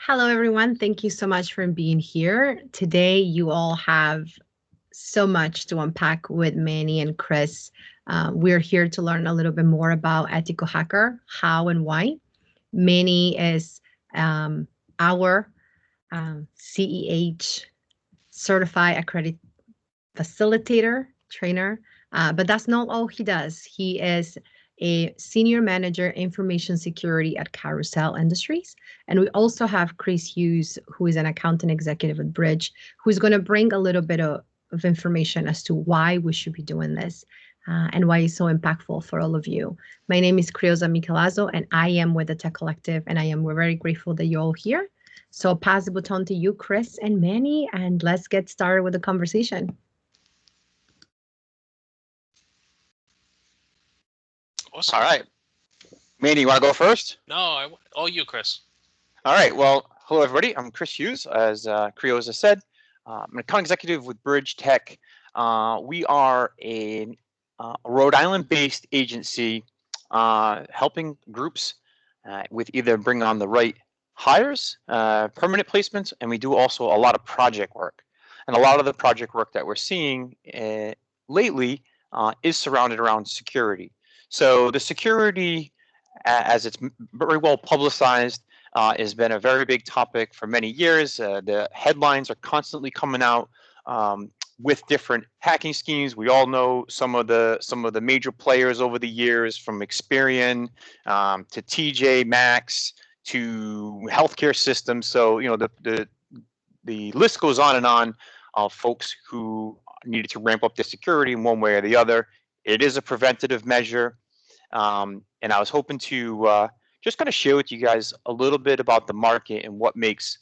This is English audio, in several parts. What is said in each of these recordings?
Hello, everyone. Thank you so much for being here. Today, you all have so much to unpack with Manny and Chris. We're here to learn a little bit more about Ethical Hacker, how and why. Manny is our CEH certified accredited facilitator, trainer, but that's not all he does. He is a senior manager information security at Carousel Industries. And we also have Chris Hughes, who is an accountant executive at Bridge, who's going to bring a little bit of information as to why we should be doing this and why it's so impactful for all of you. My name is Carousel Michelazzo, and I am with the Tech Collective, and we're very grateful that you're all here. So I'll pass the baton to you, Chris and Manny, and let's get started with the conversation. Awesome. All right. Manny, you want to go first? No, all you, Chris. All right. Well, hello, everybody. I'm Chris Hughes, as Creosa said. I'm an account executive with Bridge Tech. We are a Rhode Island-based agency helping groups with either bringing on the right hires, permanent placements, and we do also a lot of project work. And a lot of the project work that we're seeing lately is surrounded around security. So the security, as it's very well publicized, has been a very big topic for many years. The headlines are constantly coming out with different hacking schemes. We all know some of the major players over the years, from Experian to TJ Maxx to healthcare systems. So the list goes on and on of folks who needed to ramp up their security in one way or the other. It is a preventative measure, and I was hoping to just kind of share with you guys a little bit about the market and what makes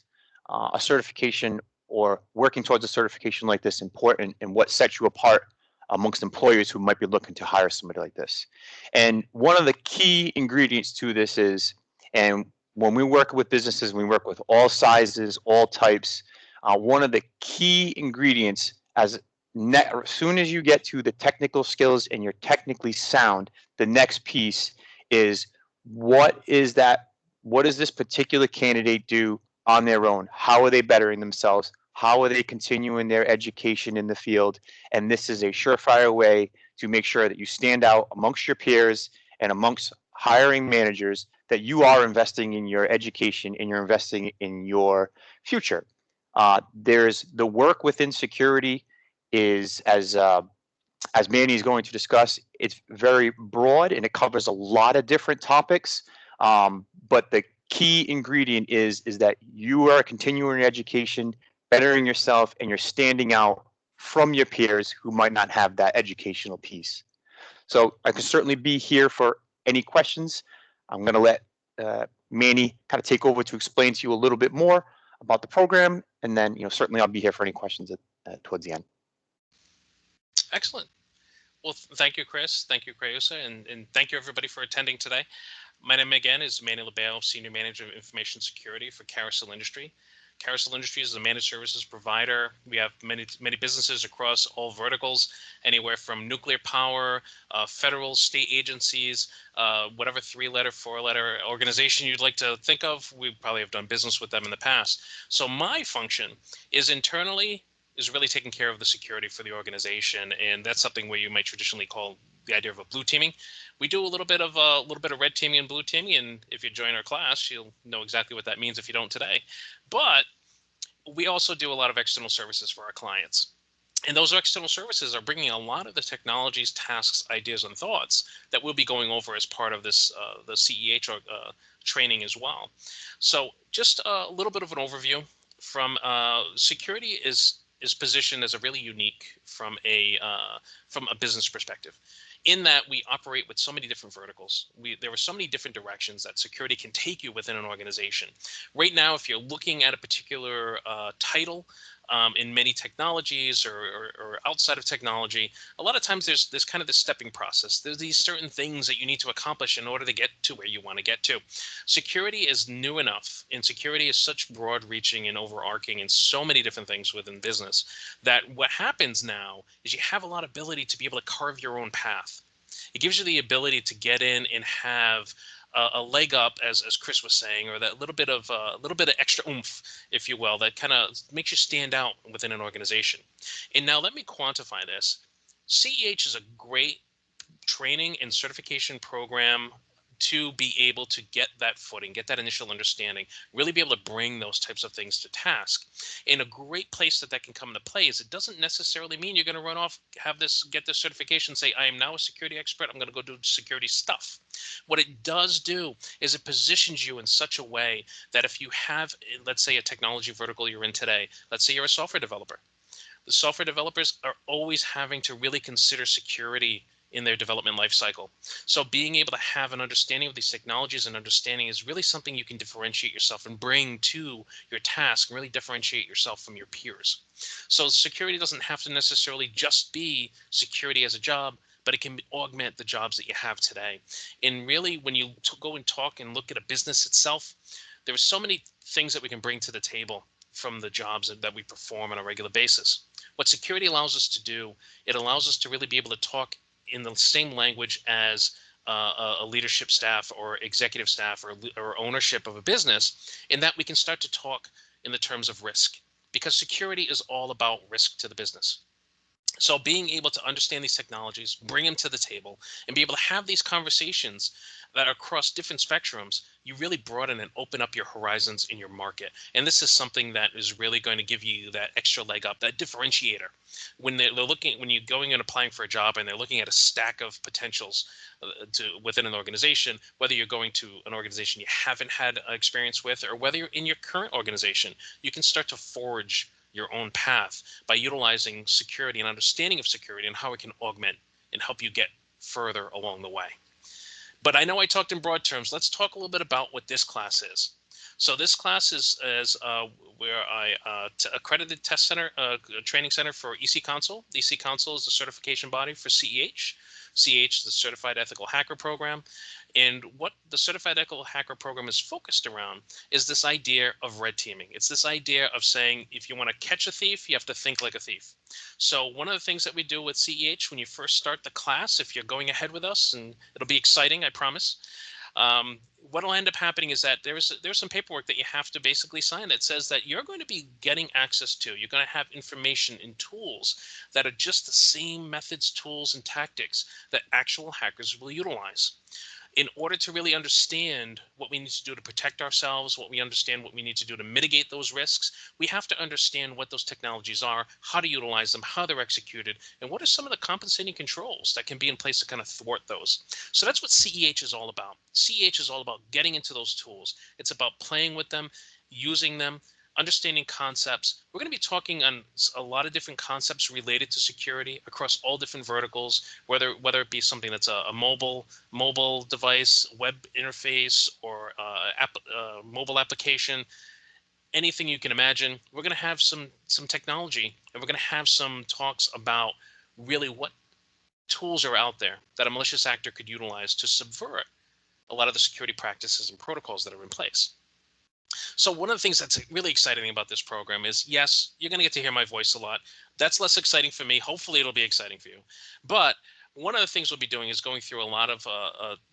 a certification or working towards a certification like this important, and what sets you apart amongst employers who might be looking to hire somebody like this. And one of the key ingredients to this is, and when we work with businesses, we work with all sizes, all types, one of the key ingredients, as soon as you get to the technical skills and you're technically sound, the next piece is what does this particular candidate do on their own? How are they bettering themselves? How are they continuing their education in the field? And this is a surefire way to make sure that you stand out amongst your peers and amongst hiring managers, that you are investing in your education and you're investing in your future. There's the work within security is, as Manny is going to discuss, it's very broad and it covers a lot of different topics. But the key ingredient is that you are continuing your education, bettering yourself, and you're standing out from your peers who might not have that educational piece. So I can certainly be here for any questions. I'm going to let Manny kind of take over to explain to you a little bit more about the program, and then certainly I'll be here for any questions towards the end. Excellent. Well, thank you, Chris. Thank you, Creosa, and thank you, everybody, for attending today. My name, again, is Manny Lobao, Senior Manager of Information Security for Carousel Industries. Carousel Industries is a managed services provider. We have many businesses across all verticals, anywhere from nuclear power, federal, state agencies, whatever 3-letter, 4-letter organization you'd like to think of. We probably have done business with them in the past. So my function is really taking care of the security for the organization, and that's something where you might traditionally call the idea of a blue teaming. We do a little bit of red teaming and blue teaming, and if you join our class, you'll know exactly what that means if you don't today. But we also do a lot of external services for our clients. And those external services are bringing a lot of the technologies, tasks, ideas, and thoughts that we'll be going over as part of this the CEH training as well. So just a little bit of an overview from security is positioned as a really unique from a business perspective, in that we operate with so many different verticals. There are so many different directions that security can take you within an organization. Right now, if you're looking at a particular title in many technologies or outside of technology, a lot of times there's kind of this stepping process. There's these certain things that you need to accomplish in order to get to where you want to get to. Security is new enough, and security is such broad reaching and overarching in so many different things within business, that what happens now is you have a lot of ability to be able to carve your own path. It gives you the ability to get in and have a leg up, as Chris was saying, or that little bit of extra oomph, if you will, that kind of makes you stand out within an organization. And now let me quantify this. CEH is a great training and certification program to be able to get that footing, get that initial understanding, really be able to bring those types of things to task. And a great place that can come into play is it doesn't necessarily mean you're going to run off, get this certification, say, I am now a security expert, I'm going to go do security stuff. What it does do is it positions you in such a way that if you have, let's say, a technology vertical you're in today, let's say you're a software developer. The software developers are always having to really consider security in their development lifecycle. So being able to have an understanding of these technologies and understanding is really something you can differentiate yourself and bring to your task and really differentiate yourself from your peers. So security doesn't have to necessarily just be security as a job, but it can augment the jobs that you have today. And really, when you go and talk and look at a business itself, there are so many things that we can bring to the table from the jobs that we perform on a regular basis. What security allows us to do, it allows us to really be able to talk in the same language as a leadership staff or executive staff or ownership of a business, in that we can start to talk in the terms of risk, because security is all about risk to the business. So being able to understand these technologies, bring them to the table, and be able to have these conversations that are across different spectrums, you really broaden and open up your horizons in your market. And this is something that is really going to give you that extra leg up, that differentiator. When they're looking, when you're going and applying for a job and they're looking at a stack of potentials within an organization, whether you're going to an organization you haven't had experience with, or whether you're in your current organization, you can start to forge your own path by utilizing security and understanding of security and how it can augment and help you get further along the way. But I know I talked in broad terms. Let's talk a little bit about what this class is. So this class is where accredited test center, training center for EC Council. EC Council is the certification body for CEH. CEH is the Certified Ethical Hacker Program. And what the Certified Ethical Hacker Program is focused around is this idea of red teaming. It's this idea of saying, if you want to catch a thief, you have to think like a thief. So one of the things that we do with CEH when you first start the class, if you're going ahead with us, and it'll be exciting, I promise, what will end up happening is that there's some paperwork that you have to basically sign that says that you're going to be getting access to, you're going to have information and tools that are just the same methods, tools, and tactics that actual hackers will utilize. In order to really understand what we need to do to protect ourselves, what we need to do to mitigate those risks, we have to understand what those technologies are, how to utilize them, how they're executed, and what are some of the compensating controls that can be in place to kind of thwart those. So that's what CEH is all about. CEH is all about getting into those tools. It's about playing with them, using them, understanding concepts. We're going to be talking on a lot of different concepts related to security across all different verticals, whether it be something that's a mobile device, web interface, or mobile application, anything you can imagine. We're going to have some technology, and we're going to have some talks about really what tools are out there that a malicious actor could utilize to subvert a lot of the security practices and protocols that are in place. So one of the things that's really exciting about this program is, yes, you're going to get to hear my voice a lot. That's less exciting for me. Hopefully it'll be exciting for you. But one of the things we'll be doing is going through a lot of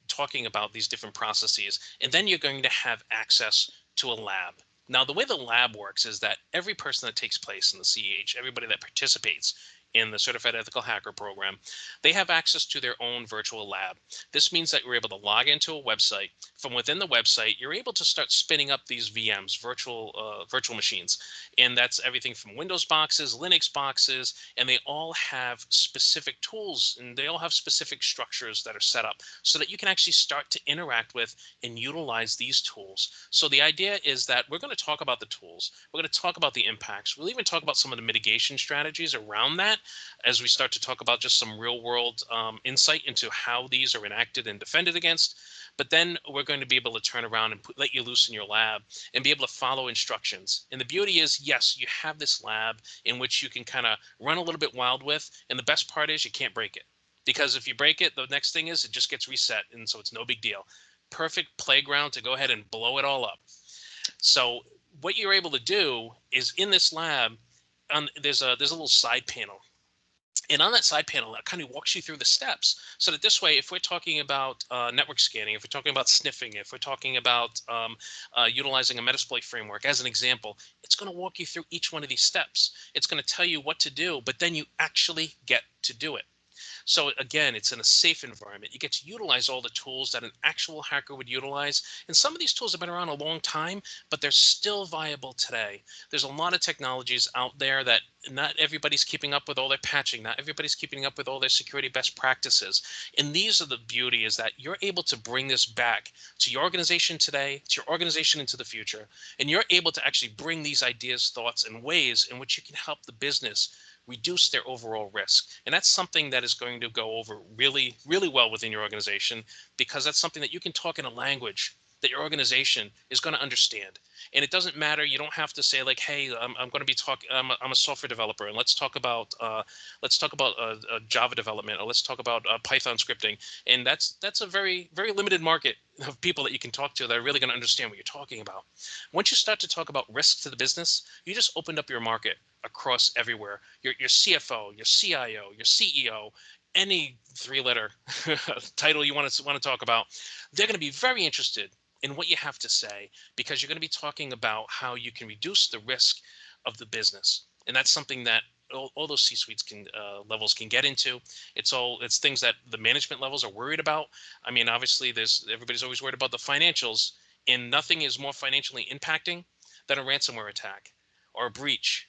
talking about these different processes. And then you're going to have access to a lab. Now, the way the lab works is that every person that takes place in the CEH, everybody that participates in the Certified Ethical Hacker Program, they have access to their own virtual lab. This means that you're able to log into a website. From within the website, you're able to start spinning up these VMs, virtual machines. And that's everything from Windows boxes, Linux boxes, and they all have specific tools, and they all have specific structures that are set up so that you can actually start to interact with and utilize these tools. So the idea is that we're going to talk about the tools. We're going to talk about the impacts. We'll even talk about some of the mitigation strategies around that as we start to talk about just some real world insight into how these are enacted and defended against. But then we're going to be able to turn around and let you loose in your lab and be able to follow instructions. And the beauty is, yes, you have this lab in which you can kind of run a little bit wild with. And the best part is you can't break it, because if you break it, the next thing is it just gets reset. And so it's no big deal. Perfect playground to go ahead and blow it all up. So what you're able to do is in this lab, there's a little side panel. And on that side panel, that kind of walks you through the steps so that this way, if we're talking about network scanning, if we're talking about sniffing, if we're talking about utilizing a Metasploit framework as an example, it's going to walk you through each one of these steps. It's going to tell you what to do, but then you actually get to do it. So again, it's in a safe environment. You get to utilize all the tools that an actual hacker would utilize. And some of these tools have been around a long time, but they're still viable today. There's a lot of technologies out there that not everybody's keeping up with all their patching. Not everybody's keeping up with all their security best practices. And these are the beauty, is that you're able to bring this back to your organization today, to your organization into the future. And you're able to actually bring these ideas, thoughts, and ways in which you can help the business reduce their overall risk. And that's something that is going to go over really, really well within your organization, because that's something that you can talk in a language that your organization is going to understand. And it doesn't matter. You don't have to say like, hey, I'm going to be talking, I'm a software developer, and let's talk about Java development, or let's talk about Python scripting. And that's a very, very limited market of people that you can talk to that are really going to understand what you're talking about. Once you start to talk about risk to the business, you just opened up your market across everywhere. Your CFO, your CIO, your CEO, any three-letter title you want to talk about, they're going to be very interested in what you have to say, because you're going to be talking about how you can reduce the risk of the business. And that's something that all those C-suites can levels can get into. It's things that the management levels are worried about. I mean, obviously, everybody's always worried about the financials, and nothing is more financially impacting than a ransomware attack or a breach.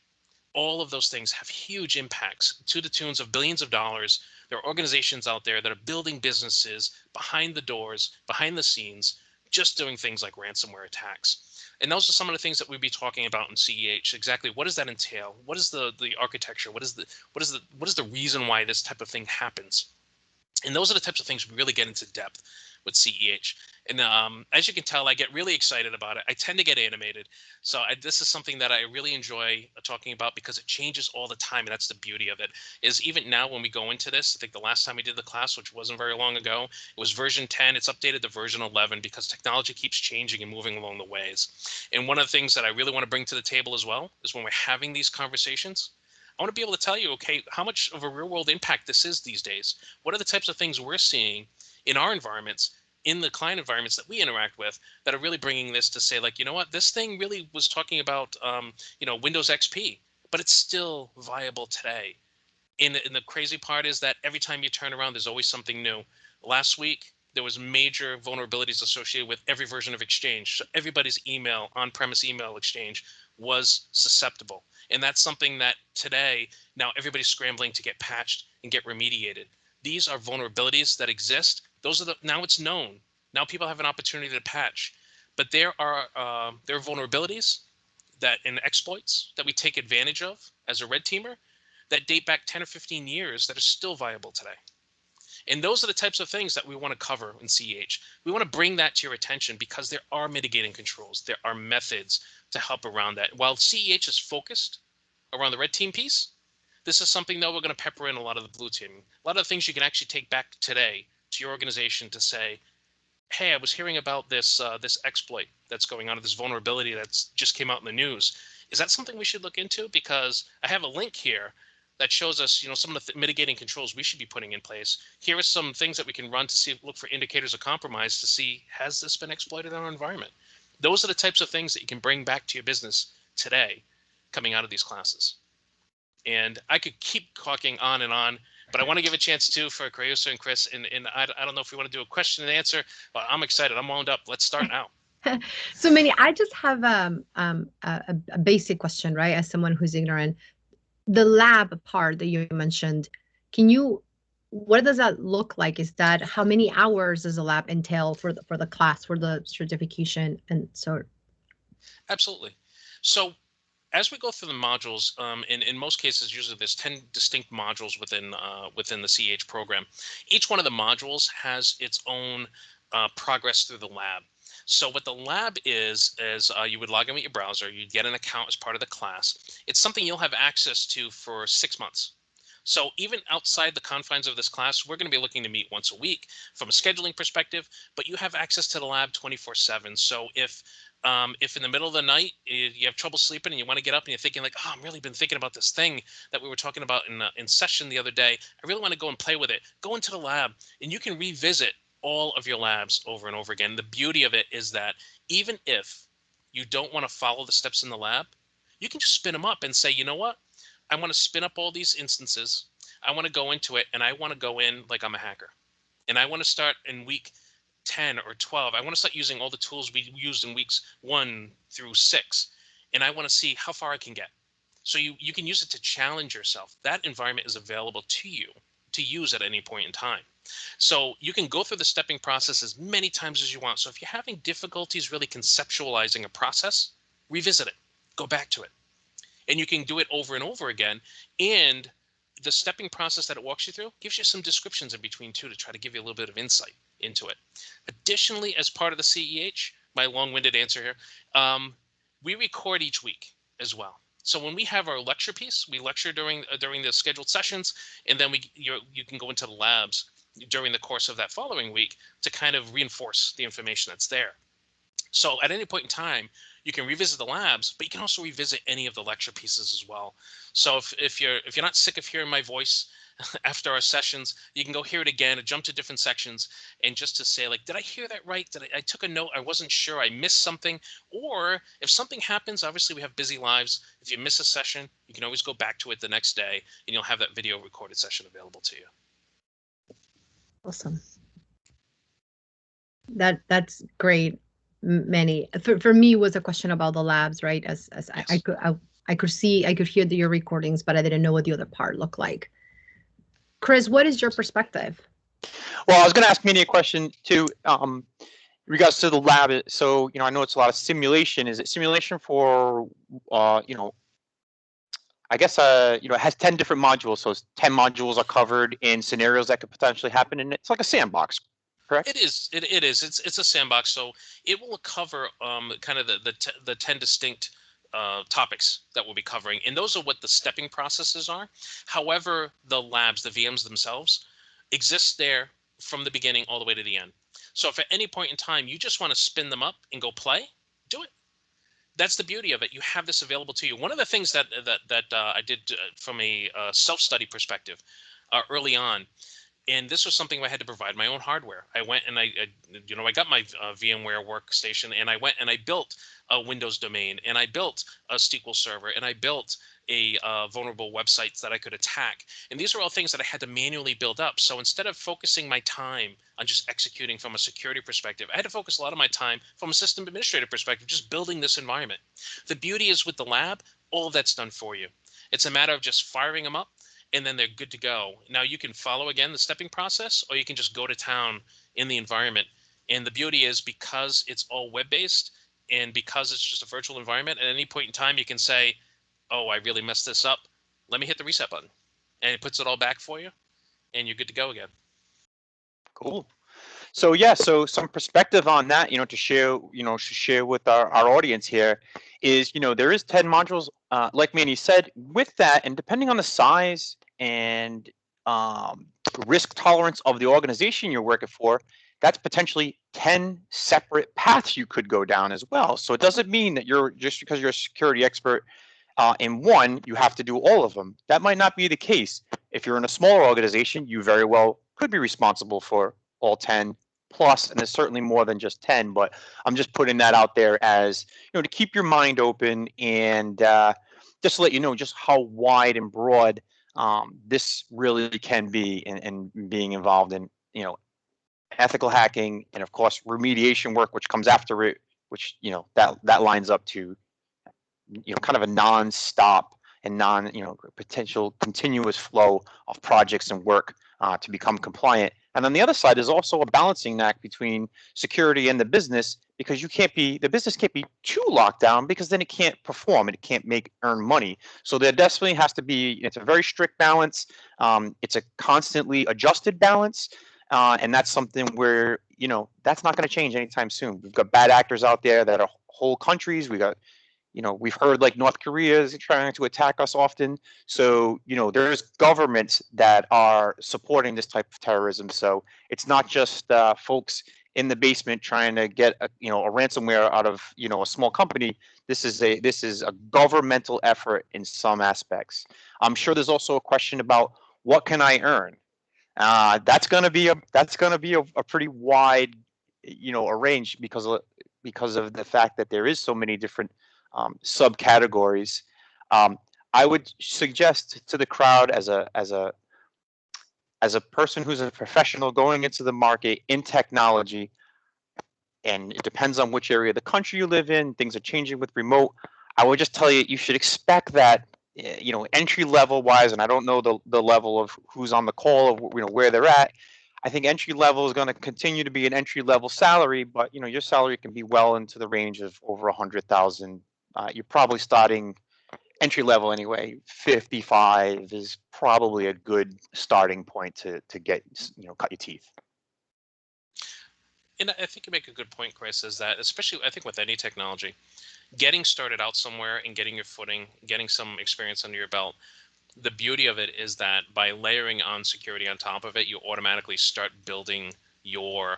All of those things have huge impacts to the tunes of billions of dollars. There are organizations out there that are building businesses behind the doors, behind the scenes, just doing things like ransomware attacks. And those are some of the things that we'd be talking about in CEH. Exactly, what does that entail? What is the architecture? What is the reason why this type of thing happens? And those are the types of things we really get into depth with CEH. And as you can tell, I get really excited about it. I tend to get animated. So this is something that I really enjoy talking about, because it changes all the time. And that's the beauty of it, is even now when we go into this, I think the last time we did the class, which wasn't very long ago, it was version 10. It's updated to version 11 because technology keeps changing and moving along the ways. And one of the things that I really want to bring to the table as well is when we're having these conversations, I want to be able to tell you, okay, how much of a real world impact this is these days. What are the types of things we're seeing in our environments, in the client environments that we interact with, that are really bringing this to say, like, you know what, this thing really was talking about, Windows XP, but it's still viable today. And the crazy part is that every time you turn around, there's always something new. Last week, there was major vulnerabilities associated with every version of Exchange. So everybody's email, on-premise email exchange, was susceptible. And that's something that today, now everybody's scrambling to get patched and get remediated. These are vulnerabilities that exist. Now it's known. Now people have an opportunity to patch. But there are vulnerabilities and exploits that we take advantage of as a red teamer that date back 10 or 15 years that are still viable today. And those are the types of things that we want to cover in CEH. We want to bring that to your attention because there are mitigating controls. There are methods to help around that. While CEH is focused around the red team piece, this is something that we're going to pepper in a lot of the blue team. A lot of things you can actually take back today to your organization to say, hey, I was hearing about this exploit that's going on, this vulnerability that's just came out in the news. Is that something we should look into? Because I have a link here that shows us, some of the mitigating controls we should be putting in place. Here are some things that we can run to look for indicators of compromise to see, has this been exploited in our environment? Those are the types of things that you can bring back to your business today coming out of these classes. And I could keep talking on and on, but I want to give a chance too for Carousel and Chris. And I don't know if we want to do a question and answer, but I'm excited. I'm wound up. Let's start now. So Manny, I just have a basic question, right? As someone who's ignorant, the lab part that you mentioned, what does that look like? Is that how many hours does the lab entail for the class, for the certification, and so? Absolutely. So as we go through the modules, in most cases, usually there's 10 distinct modules within the CEH program. Each one of the modules has its own progress through the lab. So what the lab is you would log in with your browser, you'd get an account as part of the class. It's something you'll have access to for 6 months. So even outside the confines of this class, we're going to be looking to meet once a week from a scheduling perspective, but you have access to the lab 24/7. So if If in the middle of the night you have trouble sleeping and you want to get up and you're thinking like, oh, I'm really been thinking about this thing that we were talking about in session the other day. I really want to go and play with it. Go into the lab and you can revisit all of your labs over and over again. The beauty of it is that even if you don't want to follow the steps in the lab, you can just spin them up and say, you know what? I want to spin up all these instances. I want to go into it and I want to go in like I'm a hacker. And I want to start in week 10 or 12. I want to start using all the tools we used in weeks 1 through 6. And I want to see how far I can get. So you can use it to challenge yourself. That environment is available to you to use at any point in time. So you can go through the stepping process as many times as you want. So if you're having difficulties really conceptualizing a process, revisit it, go back to it. And you can do it over and over again. And the stepping process that it walks you through gives you some descriptions in between too, to try to give you a little bit of insight into it. Additionally, as part of the CEH, my long-winded answer here, we record each week as well. So when we have our lecture piece, we lecture during the scheduled sessions, and then you can go into the labs during the course of that following week to kind of reinforce the information that's there. So at any point in time, you can revisit the labs, but you can also revisit any of the lecture pieces as well. So if you're not sick of hearing my voice after our sessions, you can go hear it again and jump to different sections, and just to say like, did I hear that right? I took a note, I wasn't sure, I missed something. Or if something happens, obviously we have busy lives. If you miss a session, you can always go back to it the next day and you'll have that video recorded session available to you. Awesome. That's great, Manny. For me, it was a question about the labs, right? As yes. I could hear your recordings, but I didn't know what the other part looked like. Chris, what is your perspective? Well, I was going to ask Manny a question too, in regards to the lab. So, I know it's a lot of simulation. Is it simulation for, I guess, it has 10 different modules. So 10 modules are covered in scenarios that could potentially happen. And it's like a sandbox, correct? It is. It is. It's a sandbox. So it will cover kind of the 10 distinct topics that we'll be covering. And those are what the stepping processes are. However, the labs, the VMs themselves, exist there from the beginning all the way to the end. So if at any point in time you just want to spin them up and go play, do it. That's the beauty of it. You have this available to you. One of the things that I did from a self-study perspective early on, and this was something I had to provide my own hardware. I went and I got my VMware workstation, and I went and I built a Windows domain, and I built a SQL server, and I built a vulnerable websites that I could attack. And these are all things that I had to manually build up. So instead of focusing my time on just executing from a security perspective, I had to focus a lot of my time from a system administrative perspective, just building this environment. The beauty is with the lab, all of that's done for you. It's a matter of just firing them up, and then they're good to go. Now you can follow again the stepping process, or you can just go to town in the environment. And the beauty is, because it's all web-based and because it's just a virtual environment, at any point in time you can say, oh, I really messed this up. Let me hit the reset button. And it puts it all back for you, and you're good to go again. Cool. So yeah, so some perspective on that, to share with our audience here is, there is 10 modules, like Manny said. With that, and depending on the size and risk tolerance of the organization you're working for, that's potentially 10 separate paths you could go down as well. So it doesn't mean that just because you're a security expert in one, you have to do all of them. That might not be the case. If you're in a smaller organization, you very well could be responsible for all 10 plus, and there's certainly more than just 10, but I'm just putting that out there as, to keep your mind open, and just to let you know just how wide and broad this really can be in being involved in, ethical hacking, and of course remediation work, which comes after it, which, that lines up to, kind of a non-stop and potential continuous flow of projects and work to become compliant. And on the other side is also a balancing act between security and the business, because the business can't be too locked down, because then it can't perform and it can't earn money. So there definitely has to be, it's a very strict balance. It's a constantly adjusted balance. And that's something where, that's not going to change anytime soon. We've got bad actors out there that are whole countries. We got, we've heard like North Korea is trying to attack us often. So, there's governments that are supporting this type of terrorism. So it's not just folks in the basement trying to get a ransomware out of a small company. This is a governmental effort in some aspects. I'm sure there's also a question about what can I earn. That's going to be a pretty wide a range because of the fact that there is so many different subcategories. I would suggest to the crowd as a person who's a professional going into the market in technology, and it depends on which area of the country you live in, things are changing with remote. I would just tell you, you should expect that, entry level wise, and I don't know the level of who's on the call of where they're at. I think entry level is going to continue to be an entry level salary, but your salary can be well into the range of over 100,000. You're probably starting entry level anyway. 55 is probably a good starting point to get cut your teeth. And I think you make a good point, Chris, is that especially I think with any technology, getting started out somewhere and getting your footing, getting some experience under your belt, the beauty of it is that by layering on security on top of it, you automatically start building your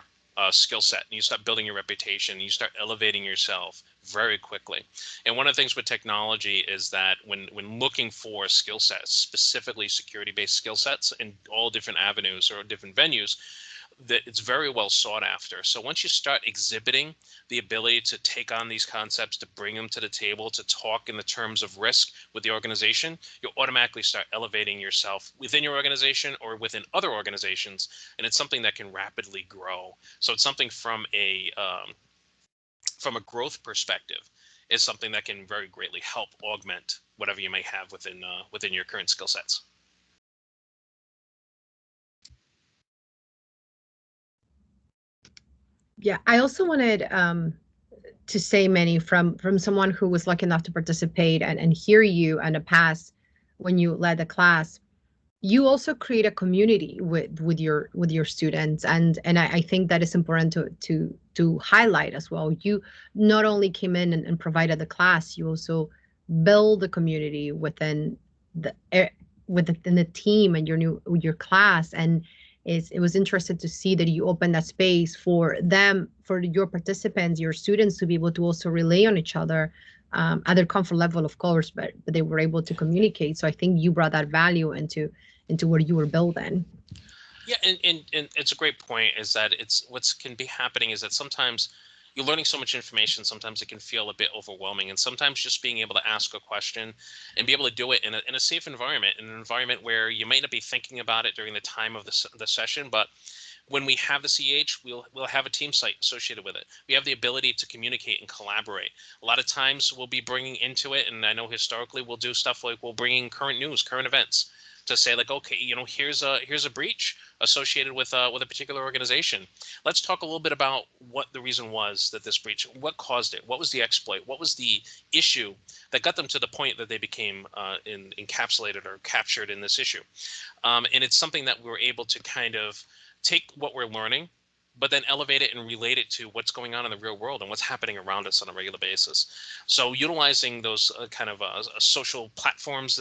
skill set, and you start building your reputation, and you start elevating yourself very quickly. And one of the things with technology is that when looking for skill sets, specifically security-based skill sets in all different avenues or different venues, that it's very well sought after. So once you start exhibiting the ability to take on these concepts, to bring them to the table, to talk in the terms of risk with the organization, you automatically start elevating yourself within your organization or within other organizations, and it's something that can rapidly grow. So it's something from a growth perspective, is something that can very greatly help augment whatever you may have within your current skill sets. Yeah, I also wanted to say, Manny, from someone who was lucky enough to participate and hear you in the past when you led the class, you also create a community with your students, and I think that is important to highlight as well. You not only came in and provided the class, you also build the community within the team and your class, and it was interesting to see that you opened that space for your participants, your students, to be able to also relay on each other at their comfort level, of course, but they were able to communicate. So I think you brought that value into what you were building. Yeah, and it's a great point, is that what's can be happening is that sometimes you're learning so much information, sometimes it can feel a bit overwhelming, and sometimes just being able to ask a question and be able to do it in a safe environment, in an environment where you might not be thinking about it during the time of the session, but when we have the CH, we'll have a team site associated with it. We have the ability to communicate and collaborate. A lot of times we'll be bringing into it, and I know historically we'll do stuff like we'll bring in current news, current events, to say like, okay, here's a breach associated with a particular organization. Let's talk a little bit about what the reason was that this breach, what caused it, what was the exploit, what was the issue that got them to the point that they became encapsulated or captured in this issue. And it's something that we were able to kind of take what we're learning, but then elevate it and relate it to what's going on in the real world and what's happening around us on a regular basis. So utilizing those kind of social platforms,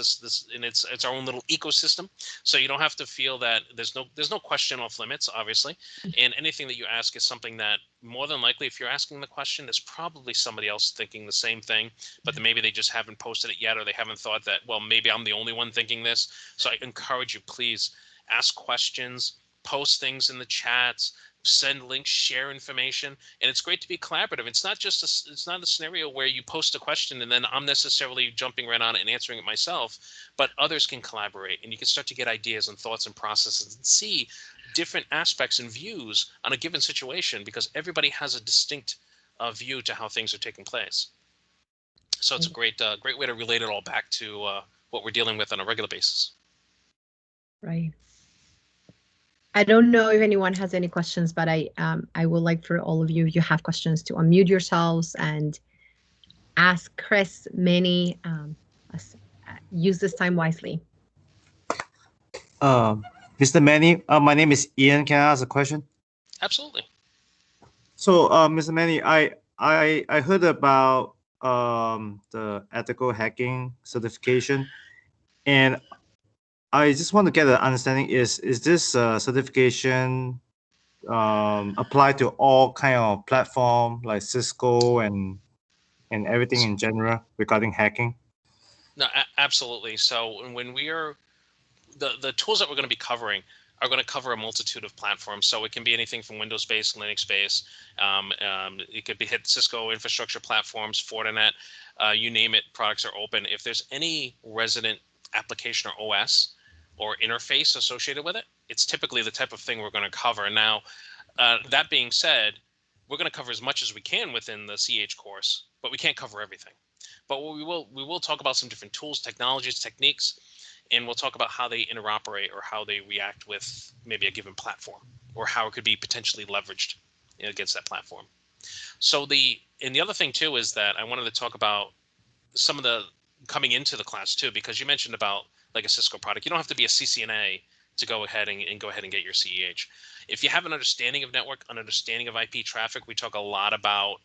and it's our own little ecosystem. So you don't have to feel that there's no question off limits, obviously. And anything that you ask is something that more than likely, if you're asking the question, there's probably somebody else thinking the same thing, but then maybe they just haven't posted it yet, or they haven't thought that, well, maybe I'm the only one thinking this. So I encourage you, please ask questions, post things in the chats, send links, share information, and it's great to be collaborative. It's not a scenario where you post a question and then I'm necessarily jumping right on it and answering it myself, but others can collaborate, and you can start to get ideas and thoughts and processes and see different aspects and views on a given situation, because everybody has a distinct view to how things are taking place. So it's a great way to relate it all back to what we're dealing with on a regular basis. Right. I don't know if anyone has any questions, but I would like for all of you, if you have questions, to unmute yourselves and ask Chris, Manny. Use this time wisely. Mr. Manny, my name is Ian. Can I ask a question? Absolutely. So, Mr. Manny, I heard about the ethical hacking certification, and I just want to get an understanding, is this certification apply to all kind of platform like Cisco and everything in general regarding hacking? No, absolutely. So when we are the tools that we're going to be covering are going to cover a multitude of platforms. So it can be anything from Windows-based, Linux-based. It could be hit Cisco infrastructure platforms, Fortinet, you name it. Products are open. If there's any resident application or OS or interface associated with it, it's typically the type of thing we're going to cover. Now, that being said, we're going to cover as much as we can within the CH course, but we can't cover everything. But what we will talk about some different tools, technologies, techniques, and we'll talk about how they interoperate or how they react with maybe a given platform or how it could be potentially leveraged against that platform. So the other thing too is that I wanted to talk about some of the coming into the class too, because you mentioned about like a Cisco product. You don't have to be a CCNA to go ahead and get your CEH. If you have an understanding of network, an understanding of IP traffic, we talk a lot about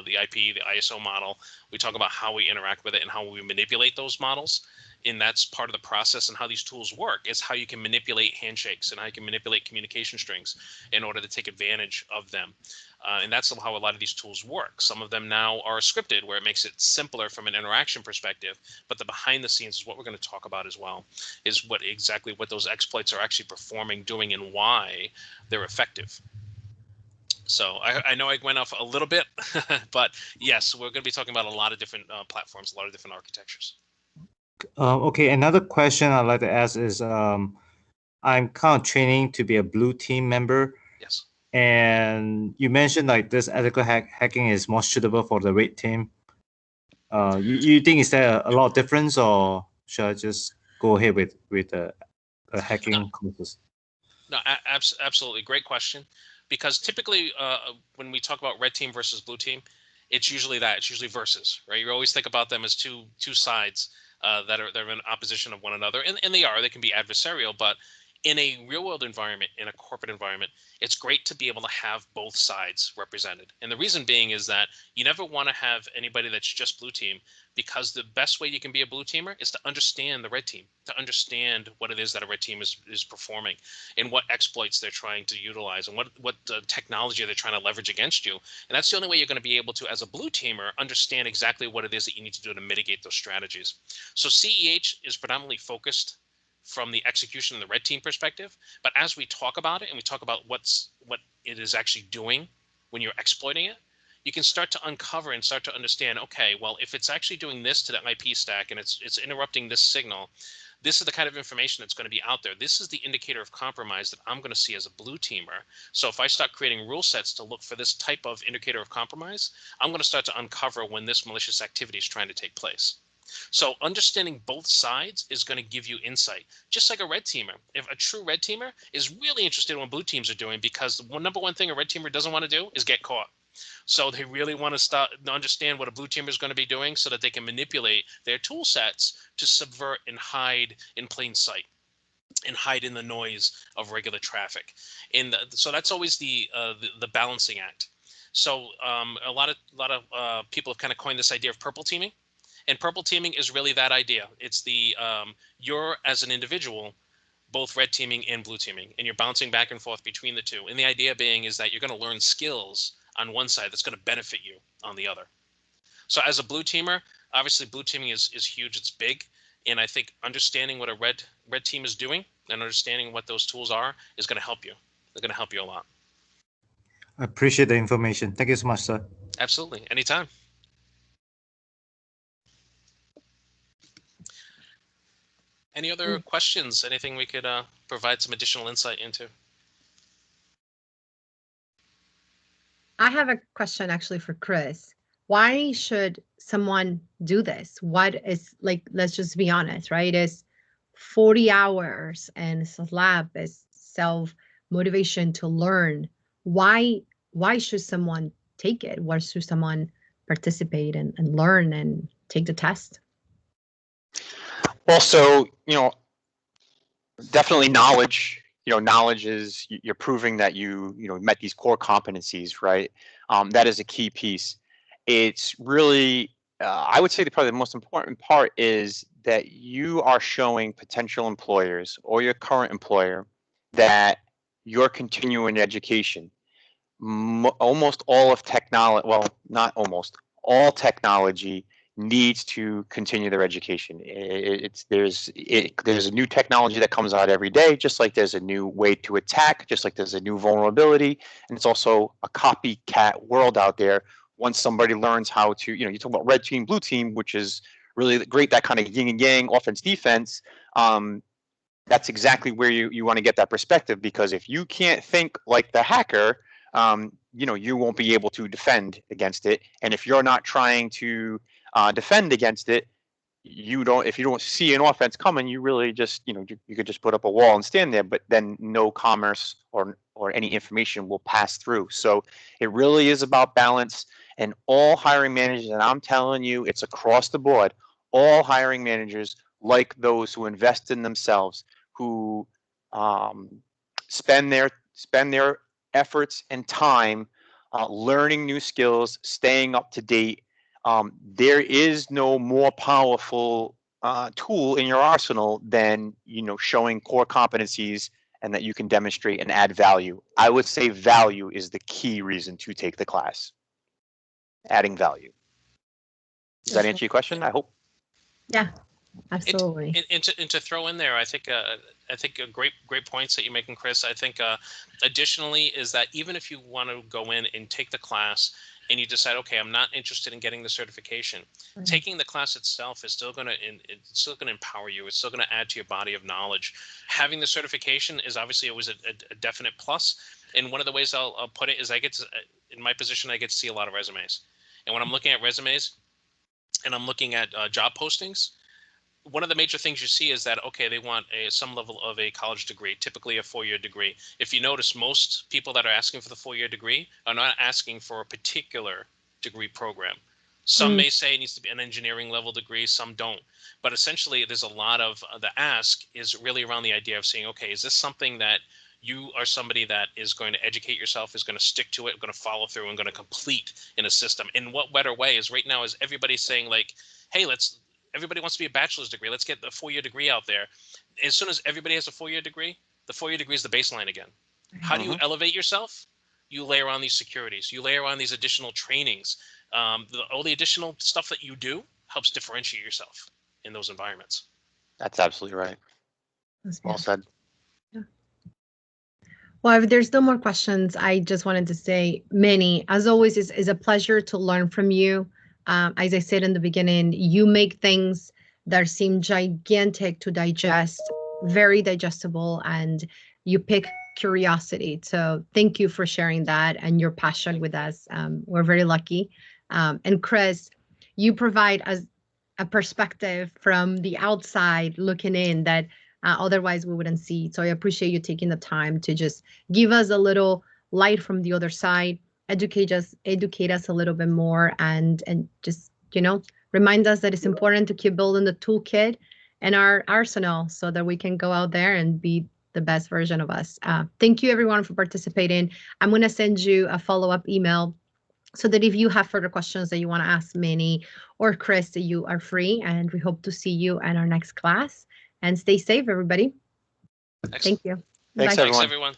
the IP, the ISO model. We talk about how we interact with it and how we manipulate those models. And that's part of the process, and how these tools work is how you can manipulate handshakes and how you can manipulate communication strings in order to take advantage of them. And that's how a lot of these tools work. Some of them now are scripted, where it makes it simpler from an interaction perspective, but the behind the scenes is what we're going to talk about as well, is what those exploits are actually performing, doing, and why they're effective. So I know I went off a little bit, but yes, we're going to be talking about a lot of different platforms, a lot of different architectures. Okay, another question I'd like to ask is, I'm kind of training to be a blue team member. Yes. And you mentioned like this ethical hacking is more suitable for the red team. You think is there a lot of difference, or should I just go ahead with the hacking courses? No, absolutely. Great question. Because typically when we talk about red team versus blue team, it's usually versus, right? You always think about them as two sides that are in opposition of one another. And they can be adversarial, but in a real world environment, in a corporate environment, it's great to be able to have both sides represented. And the reason being is that you never want to have anybody that's just blue team, because the best way you can be a blue teamer is to understand the red team, to understand what it is that a red team is performing and what exploits they're trying to utilize and what technology they're trying to leverage against you. And that's the only way you're going to be able to, as a blue teamer, understand exactly what it is that you need to do to mitigate those strategies. So CEH is predominantly focused from the execution and the red team perspective. But as we talk about it and we talk about what it is actually doing when you're exploiting it, you can start to uncover and start to understand, okay, well, if it's actually doing this to the IP stack and it's interrupting this signal, this is the kind of information that's going to be out there. This is the indicator of compromise that I'm going to see as a blue teamer. So if I start creating rule sets to look for this type of indicator of compromise, I'm going to start to uncover when this malicious activity is trying to take place. So understanding both sides is going to give you insight, just like a red teamer. If a true red teamer is really interested in what blue teams are doing, because the number one thing a red teamer doesn't want to do is get caught. So they really want to understand what a blue teamer is going to be doing so that they can manipulate their tool sets to subvert and hide in plain sight and hide in the noise of regular traffic. And so that's always the balancing act. So a lot of people have kind of coined this idea of purple teaming. And purple teaming is really that idea. It's the you're, as an individual, both red teaming and blue teaming, and you're bouncing back and forth between the two. And the idea being is that you're going to learn skills on one side that's going to benefit you on the other. So as a blue teamer, obviously blue teaming is huge. It's big. And I think understanding what a red team is doing and understanding what those tools are is going to help you. They're going to help you a lot. I appreciate the information. Thank you so much, sir. Absolutely. Anytime. Any other questions? Anything we could provide some additional insight into? I have a question actually for Chris. Why should someone do this? What is, like, let's just be honest, right? It's 40 hours and lab is self-motivation to learn. Why should someone take it? Why should someone participate and learn and take the test? Well, so, definitely knowledge. Knowledge is you're proving that you met these core competencies, right? That is a key piece. It's really, I would say probably the most important part is that you are showing potential employers or your current employer that your continuing education. Almost all of technology, well, not almost, all technology needs to continue their education. There's a new technology that comes out every day, just like there's a new way to attack, just like there's a new vulnerability, and it's also a copycat world out there. Once somebody learns how to, you talk about red team, blue team, which is really great, that kind of yin and yang offense defense. That's exactly where you want to get that perspective, because if you can't think like the hacker, you won't be able to defend against it. And if you're not trying to defend against it, if you don't see an offense coming, you really just, you could just put up a wall and stand there, but then no commerce or any information will pass through. So it really is about balance. And all hiring managers, and I'm telling you, it's across the board, all hiring managers like those who invest in themselves, who spend their efforts and time learning new skills, staying up to date. There is no more powerful tool in your arsenal than showing core competencies and that you can demonstrate and add value. I would say value is the key reason to take the class. Adding value. Does that answer your question? I hope. Yeah, absolutely. And to throw in there, I think a great points that you're making, Chris. I think additionally is that even if you want to go in and take the class and you decide, okay, I'm not interested in getting the certification, taking the class itself is still going to empower you. It's still going to add to your body of knowledge. Having the certification is obviously always a definite plus. And one of the ways I'll put it is in my position, I get to see a lot of resumes. And when I'm looking at resumes and I'm looking at job postings, one of the major things you see is that, okay, they want some level of a college degree, typically a 4-year degree. If you notice, most people that are asking for the 4-year degree are not asking for a particular degree program. Some may say it needs to be an engineering level degree, some don't. But essentially, there's a lot of the ask is really around the idea of saying, okay, is this something that you are somebody that is going to educate yourself, is going to stick to it, going to follow through, and going to complete in a system? And what better way is right now is everybody's saying like, hey, everybody wants to be a bachelor's degree. Let's get the 4-year degree out there. As soon as everybody has a 4-year degree, the 4-year degree is the baseline again. How do you elevate yourself? You layer on these securities. You layer on these additional trainings. All the additional stuff that you do helps differentiate yourself in those environments. That's absolutely right. Well said. Yeah. Well, if there's no more questions, I just wanted to say, Manny, as always, is a pleasure to learn from you. As I said in the beginning, you make things that seem gigantic to digest, very digestible, and you pick curiosity. So thank you for sharing that and your passion with us. We're very lucky. And Chris, you provide us a perspective from the outside looking in that otherwise we wouldn't see. So I appreciate you taking the time to just give us a little light from the other side. Educate us a little bit more, and just remind us that it's important to keep building the toolkit and our arsenal so that we can go out there and be the best version of us. Thank you everyone for participating. I'm going to send you a follow-up email so that if you have further questions that you want to ask Manny or Chris, that you are free, and we hope to see you at our next class. And stay safe, everybody. Excellent. Thank you. Thanks, Bye. everyone. Thanks, everyone.